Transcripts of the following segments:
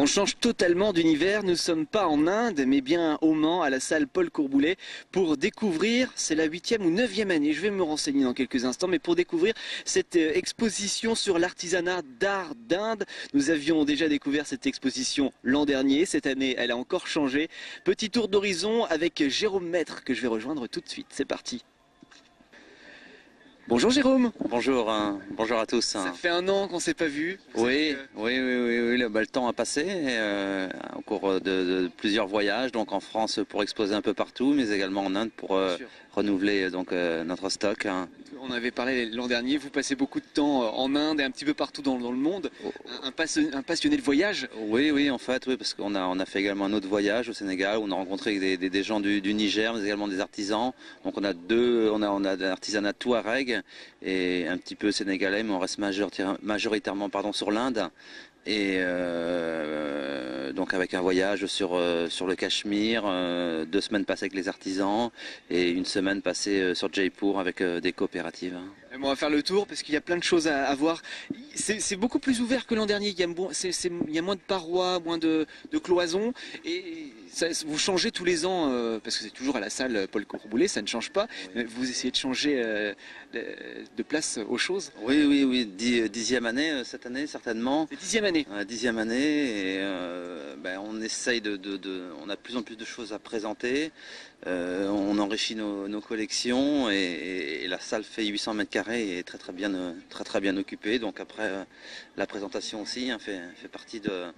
change totalement d'univers, nous ne sommes pas en Inde, mais bien au Mans, à la salle Paul Courboulet, pour découvrir, c'est la 8e ou 9e année, je vais me renseigner dans quelques instants, mais pour découvrir cette exposition sur l'artisanat d'art d'Inde. Nous avions déjà découvert cette exposition l'an dernier, cette année elle a encore changé. Petit tour d'horizon avec Jérôme Maître, que je vais rejoindre tout de suite, c'est parti. Bonjour Jérôme. Bonjour, bonjour à tous. Ça fait un an qu'on ne s'est pas vu. Oui, le temps a passé au cours de plusieurs voyages, donc en France pour exposer un peu partout, mais également en Inde pour renouveler donc notre stock. On avait parlé l'an dernier, vous passez beaucoup de temps en Inde et un petit peu partout dans le monde, un passionné de voyage. Oui, en fait, oui, parce qu'on a fait également un autre voyage au Sénégal où on a rencontré des gens du Niger, mais également des artisans. Donc on a de l'artisanat touareg et un petit peu sénégalais, mais on reste majoritairement sur l'Inde. Et donc avec un voyage sur le Cachemire, 2 semaines passées avec les artisans et 1 semaine passée sur Jaipur avec des coopératives. On va faire le tour parce qu'il y a plein de choses à voir. C'est beaucoup plus ouvert que l'an dernier, il y a moins de parois, moins de cloisons et vous changez tous les ans parce que c'est toujours à la salle Paul Courboulet, ça ne change pas. Mais vous essayez de changer de place aux choses. Oui, 10e année cette année certainement. C'est 10e année. 10e année et on essaye on a de plus en plus de choses à présenter. On enrichit nos collections et la salle fait 800 mètres carrés et est très bien occupée. Donc après la présentation aussi fait partie de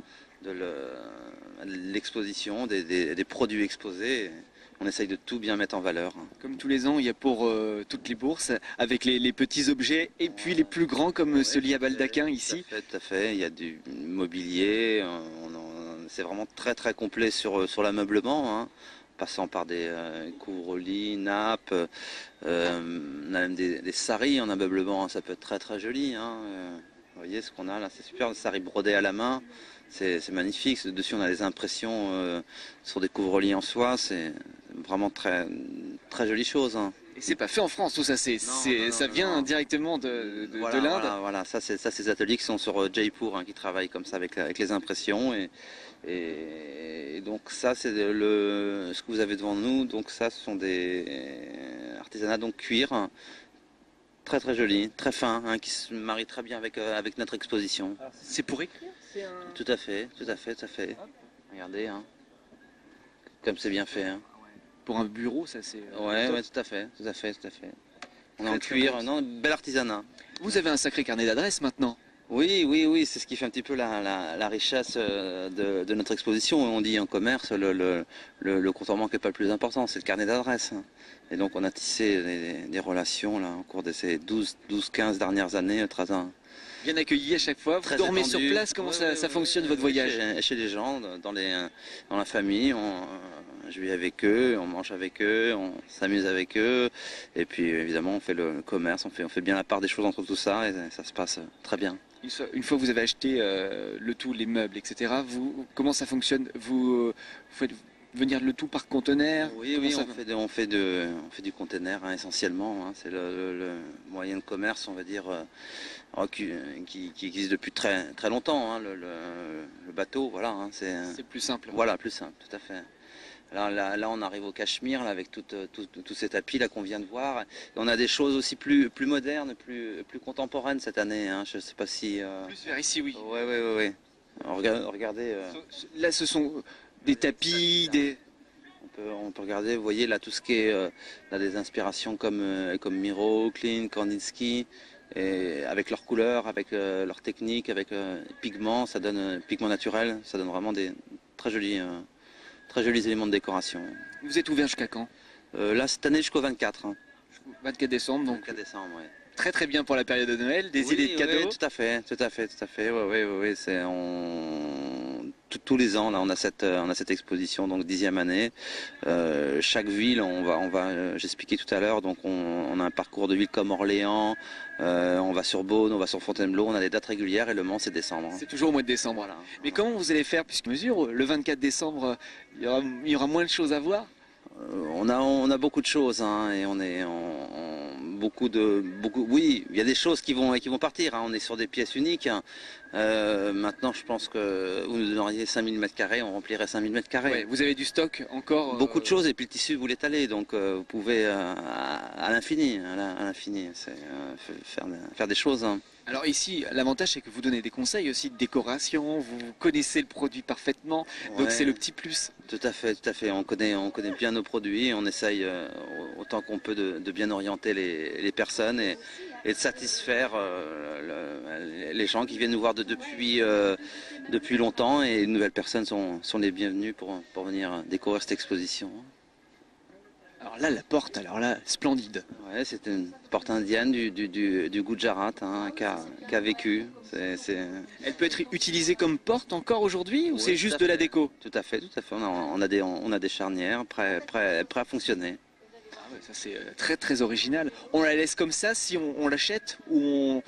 l'exposition, des produits exposés. On essaye de tout bien mettre en valeur. Comme tous les ans, il y a pour toutes les bourses, avec les petits objets et puis les plus grands comme celui à baldaquin ici. Tout à fait, il y a du mobilier, c'est vraiment très complet sur l'ameublement. Passant par des couvre-lits, nappes, on a même des saris en ameublement, ça peut être très joli. Vous voyez ce qu'on a là, c'est super, des saris brodés à la main, c'est magnifique. Dessus on a des impressions sur des couvre-lits en soie, c'est vraiment très jolie chose. Et c'est pas fait en France tout ça, ça vient directement de l'Inde. Voilà, ça c'est ces ateliers qui sont sur Jaipur, qui travaillent comme ça avec les impressions et donc ça c'est ce que vous avez devant nous. Donc ça ce sont des artisanats donc cuir, très joli, très fin, qui se marie très bien avec notre exposition. C'est pour écrire, Tout à fait. Regardez, comme c'est bien fait. Pour un bureau, ça c'est... Ouais, tout à fait. On est en cuir, bel artisanat. Vous avez un sacré carnet d'adresses maintenant. Oui, c'est ce qui fait un petit peu la richesse de notre exposition. On dit en commerce, le compte en banque n'est pas le plus important, c'est le carnet d'adresses. Et donc on a tissé des relations là, au cours de ces 12-15 dernières années, très bien accueilli à chaque fois. Vous dormez sur place, comment ça fonctionne votre voyage? Chez les gens, dans la famille, je vis avec eux, on mange avec eux, on s'amuse avec eux. Et puis évidemment on fait le commerce, on fait bien la part des choses entre tout ça et ça se passe très bien. Une fois que vous avez acheté le tout, les meubles, etc., comment ça fonctionne? Vous faites venir le tout par conteneur? Oui, on fait du conteneur essentiellement. C'est le moyen de commerce, on va dire, qui existe depuis très longtemps. Le bateau, voilà. C'est plus simple. Voilà, plus simple, tout à fait. Alors là, on arrive au Cachemire avec tous ces tapis là qu'on vient de voir. Et on a des choses aussi plus modernes, plus contemporaines cette année. Je ne sais pas si. Plus vers ici, oui. Oui. Regardez. Là, ce sont des tapis, On peut regarder. Vous voyez là tout ce qui est des inspirations comme Miro, Klein, Kandinsky, et avec leurs couleurs, avec leur technique, avec pigments, pigments naturels, ça donne vraiment des très jolis éléments de décoration. Vous êtes ouvert jusqu'à quand? Là, cette année jusqu'au 24. 24 décembre, donc. 24 décembre, oui. Très bien pour la période de Noël, des idées de cadeaux. Oui, tout à fait. Oui, c'est tous les ans, là, on a cette exposition, donc 10e année. Chaque ville, j'expliquais tout à l'heure, donc on a un parcours de villes comme Orléans, on va sur Beaune, on va sur Fontainebleau, on a des dates régulières et Le Mans c'est décembre. C'est toujours au mois de décembre. Voilà. Mais comment vous allez faire, puisque mesure, le 24 décembre, il y aura moins de choses à voir? On a beaucoup de choses et oui, il y a des choses qui vont partir, hein. On est sur des pièces uniques, hein. Maintenant, je pense que vous nous donneriez 5000 m², on remplirait 5000 m². Ouais, vous avez du stock encore Beaucoup de choses, et puis le tissu, vous l'étalez, donc vous pouvez à l'infini, à l'infini, faire des choses, hein. Alors ici, l'avantage c'est que vous donnez des conseils aussi de décoration, vous connaissez le produit parfaitement, donc c'est Ouais. le petit plus. Tout à fait, tout à fait. On connaît bien nos produits, on essaye autant qu'on peut de bien orienter les personnes et de satisfaire les gens qui viennent nous voir depuis longtemps, et les nouvelles personnes sont les bienvenues pour venir découvrir cette exposition. Alors là, la porte, alors là, splendide. Ouais, c'est une porte indienne du Gujarat, hein, qui a vécu. Elle peut être utilisée comme porte encore aujourd'hui ou Oui, c'est tout juste à de la fait. déco? Tout à fait, tout à fait. On a des charnières prêts à fonctionner. Ah ouais, ça c'est très très original. On la laisse comme ça si on l'achète ou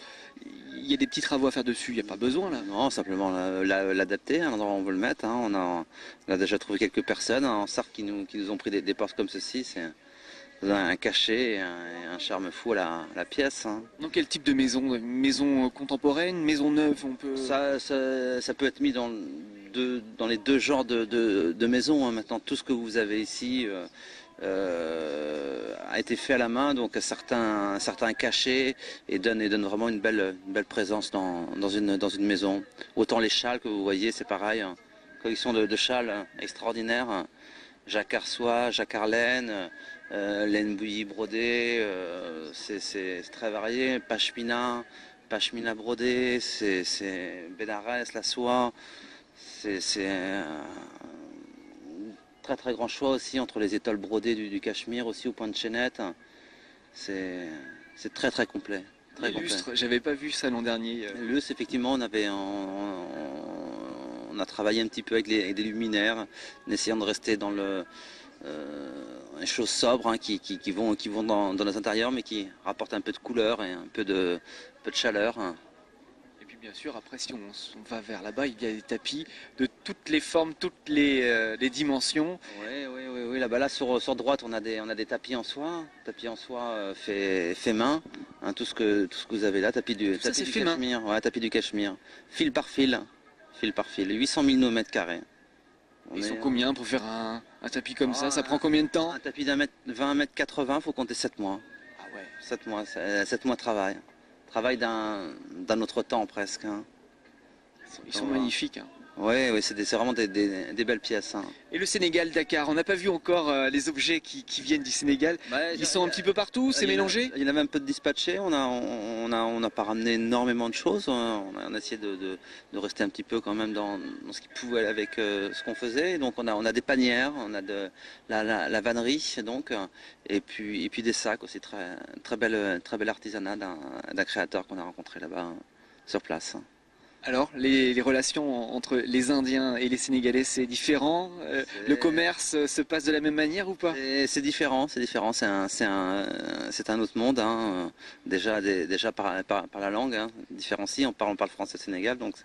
il y a des petits travaux à faire dessus, il n'y a pas besoin là. Non, simplement l'adapter à l'endroit où on veut le mettre, hein. On a déjà trouvé quelques personnes, hein, en Sarthe qui nous ont pris des portes comme ceci. C'est un cachet et un charme fou à la pièce, hein. Dans quel type de maison? Une maison contemporaine, une maison neuve, on peut... Ça peut être mis dans les deux genres de maisons, hein. Maintenant, tout ce que vous avez ici a été fait à la main, donc certains cachets, et donne vraiment une belle présence dans une maison. Autant les châles que vous voyez, c'est pareil, hein. Collection de châles extraordinaire, hein. Jacquard soie, jacquard laine, laine bouillie brodée, c'est très varié. Pashmina brodée, c'est Bénarès, la soie. C'est un très très grand choix aussi entre les étoiles brodées du Cachemire aussi au point de chaînette. C'est très très complet. Très Les complet. lustres, j'avais pas vu ça l'an dernier. Le lustre, effectivement, on a travaillé un petit peu avec des luminaires, en essayant de rester dans les choses sobres, hein, qui vont dans les intérieurs, mais qui rapportent un peu de couleur et un peu de chaleur, hein. Et puis bien sûr, après si on va vers là-bas, il y a des tapis de toutes les formes, toutes les dimensions. Oui. Là, sur droite, on a des tapis en soie, fait main, hein, tout ce que vous avez là, tapis du Cachemire, ouais, tapis du Cachemire, fil par fil, 800 000 m². Ils sont combien pour faire un tapis comme ça? Ça prend combien de temps? Un tapis d'20 m 80, il faut compter 7 mois. Ah ouais. 7 mois de travail. Travail d'un autre temps presque, hein. Ils sont magnifiques, hein. Oui, c'est vraiment des belles pièces, hein. Et le Sénégal, Dakar, on n'a pas vu encore les objets qui viennent du Sénégal. Ils sont un petit peu partout, c'est mélangé? Il y en avait un peu de dispatchés, on n'a pas ramené énormément de choses, on a essayé de rester un petit peu quand même dans ce qui pouvait aller avec ce qu'on faisait. Donc on a des panières, on a de la vannerie, donc, et puis des sacs aussi, très bel artisanat d'un créateur qu'on a rencontré là-bas, hein, sur place. Alors, les relations entre les Indiens et les Sénégalais, c'est différent? Le commerce se passe de la même manière ou pas? C'est différent, c'est un autre monde, hein. Déjà par la langue, hein, différencie, on parle français au Sénégal, donc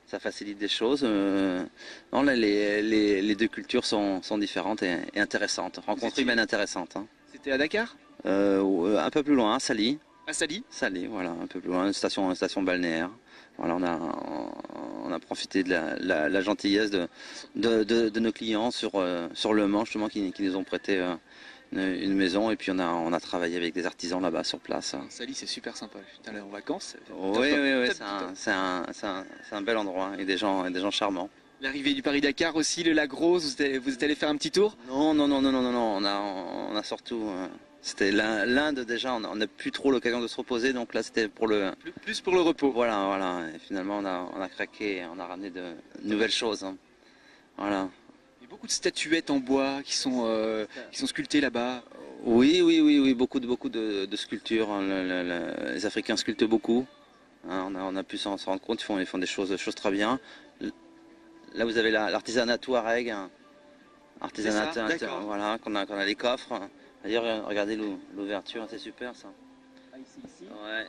ça facilite des choses. Non, là, les deux cultures sont différentes et intéressantes, rencontres humaines intéressantes, hein. C'était à Dakar? Un peu plus loin, Sali. À Sali? Sali, voilà, un peu plus loin, une station balnéaire. Voilà, on a profité de la gentillesse de nos clients sur Le Mans, justement, qui nous ont prêté une maison, et puis on a travaillé avec des artisans là-bas sur place. Sali, c'est super sympa. Putain, là, en vacances. Oui, c'est un bel endroit et des gens charmants. L'arrivée du Paris-Dakar aussi, le lac Rose, vous êtes allé faire un petit tour? Non, on a surtout... C'était l'Inde déjà, on n'a plus trop l'occasion de se reposer, donc là c'était pour le... Plus pour le repos. Voilà, et finalement on a craqué, on a ramené de nouvelles choses, hein. Voilà. Il y a beaucoup de statuettes en bois qui sont sculptées là-bas. Oui, beaucoup de sculptures, hein. Les Africains sculptent beaucoup, hein, on a pu s'en rendre compte, ils font des choses très bien. Là vous avez l'artisanat touareg, hein. Artisanat, voilà, qu'on a les coffres. D'ailleurs, regardez l'ouverture, c'est super ça. Ah, ici? Ouais.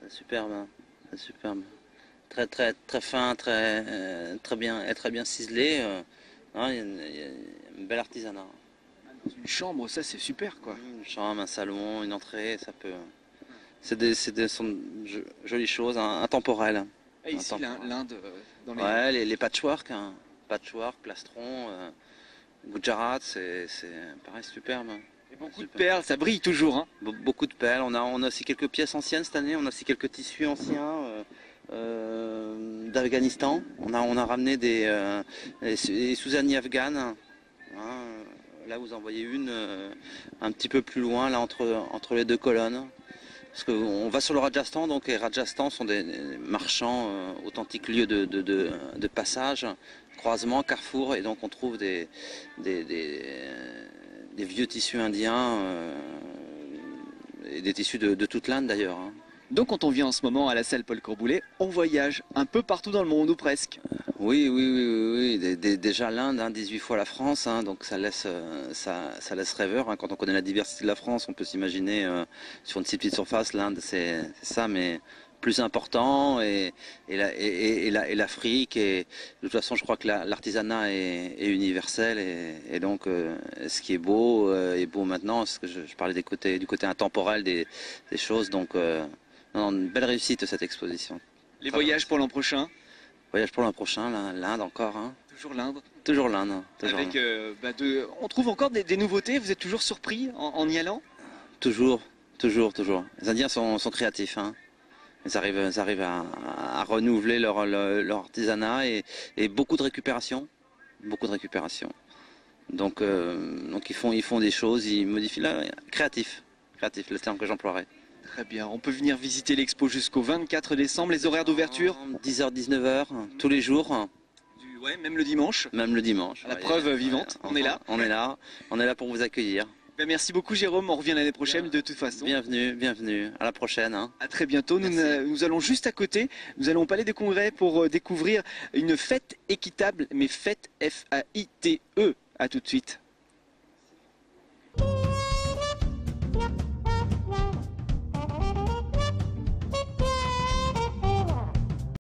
C'est superbe, hein. C'est superbe. Très fin, très bien ciselé. Il y a un bel artisanat. Une chambre, ça c'est super quoi. Une chambre, un salon, une entrée, ça peut. Sont jolies choses, intemporelles. Et ici l'Inde, dans les... Ouais, les patchwork, hein. Patchwork, plastron, Gujarat, c'est pareil, superbe. Et beaucoup de perles, ça brille toujours. Hein. Beaucoup de perles, on a aussi quelques pièces anciennes cette année, on a aussi quelques tissus anciens d'Afghanistan. On a ramené des Souzani afghanes. Hein. Là vous en voyez une un petit peu plus loin, là entre les deux colonnes. Parce qu'on va sur le Rajasthan, donc les Rajasthan sont des marchands, authentiques lieux de passage, croisement, carrefour, et donc on trouve des vieux tissus indiens et des tissus de toute l'Inde d'ailleurs. Hein. Donc quand on vient en ce moment à la salle Paul Courboulet, on voyage un peu partout dans le monde, ou presque. Oui. Déjà l'Inde, hein, 18 fois la France, hein, donc ça laisse rêveur. Hein. Quand on connaît la diversité de la France, on peut s'imaginer sur une si petite surface, l'Inde c'est ça, mais plus important, et l'Afrique. Et de toute façon, je crois que l'artisanat est universel, et donc ce qui est beau maintenant. Parce que je parlais du côté intemporel des choses, donc une belle réussite cette exposition. Les voyages pour l'an prochain? Voyage pour l'an prochain, l'Inde encore. Hein. Toujours l'Inde. Toujours l'Inde. Avec, on trouve encore des nouveautés, vous êtes toujours surpris en y allant? Toujours. Les Indiens sont créatifs. Hein. Ils arrivent à renouveler leur artisanat, et beaucoup de récupération. Donc ils font des choses, ils modifient. Créatif, le terme que j'emploierais. Très bien, on peut venir visiter l'expo jusqu'au 24 décembre, les horaires d'ouverture 10h, 19h, tous les jours. Ouais, même le dimanche. Même le dimanche. La preuve vivante, on est là. On est là pour vous accueillir. Merci beaucoup Jérôme, on revient l'année prochaine de toute façon. Bienvenue, à la prochaine. Hein. À très bientôt, nous allons juste à côté, nous allons au Palais des Congrès pour découvrir une fête équitable, mais fête F-A-I-T-E. À tout de suite.